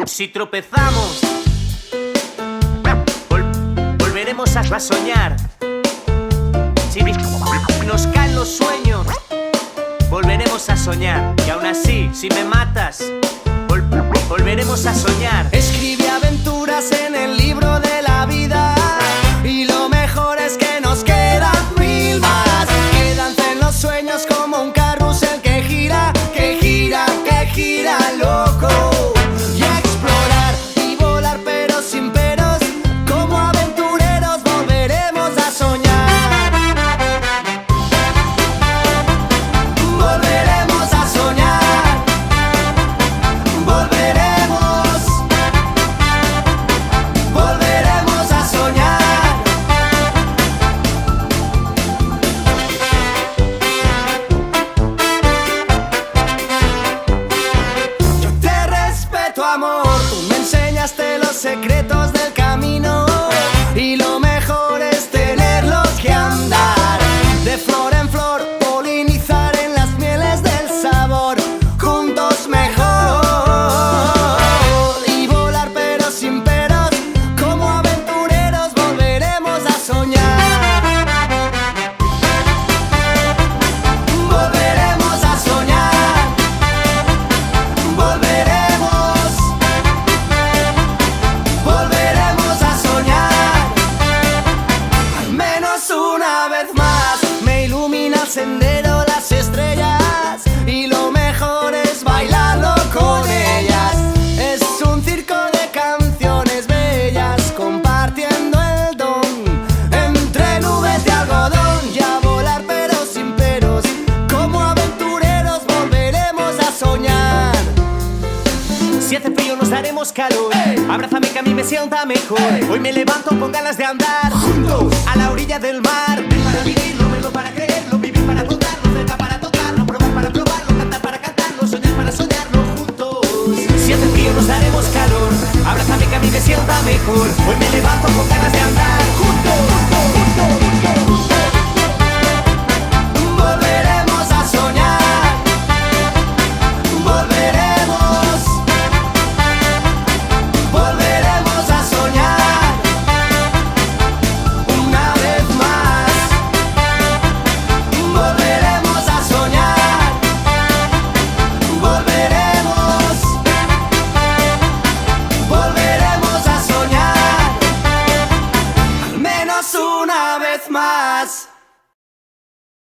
Si tropezamos, volveremos a soñar. Si nos caen los sueños, volveremos a soñar. Y aún así, si me matas, volveremos a soñar. Escribe aventuras en el libro de la vida, y lo mejor es que nos quedan 1000 más. Quédanse en los sueños como un carrusel que gira, que gira, que gira, loco. Y explorar y volar pero sin peros, como aventureros volveremos a soñar. Volveremos a soñar. Volveremos a soñar. Yo te respeto, amor, tú me enseñaste los secretos del camino, y lo mejor es tenerlos que andar de flor en flor, polinizar en las mieles del sabor, juntos mejor. Y volar pero sin peros, como aventureros volveremos a soñar. Volveremos a soñar. Volveremos a soñar. Al menos una vez más. Me ilumina el sendero las estrellas, y lo mejor es bailarlo con ellas. Es un circo de canciones bellas, compartiendo el don entre nubes de algodón. Y a volar pero sin peros, como aventureros volveremos a soñar. Si hace frío nos daremos calor. Abrázame que a mí me sienta mejor. Hoy me levanto con ganas de andar Juntos a la orilla del mar. Ver para vivirlo, verlo para creerlo, vivir para contarlo, cerca para tocarlo, probar para probarlo, cantar para cantarlo, soñar para soñarlo juntos. Si hace frío nos daremos calor. Abrázame que a mí me sienta mejor. Hoy me levanto con ganas de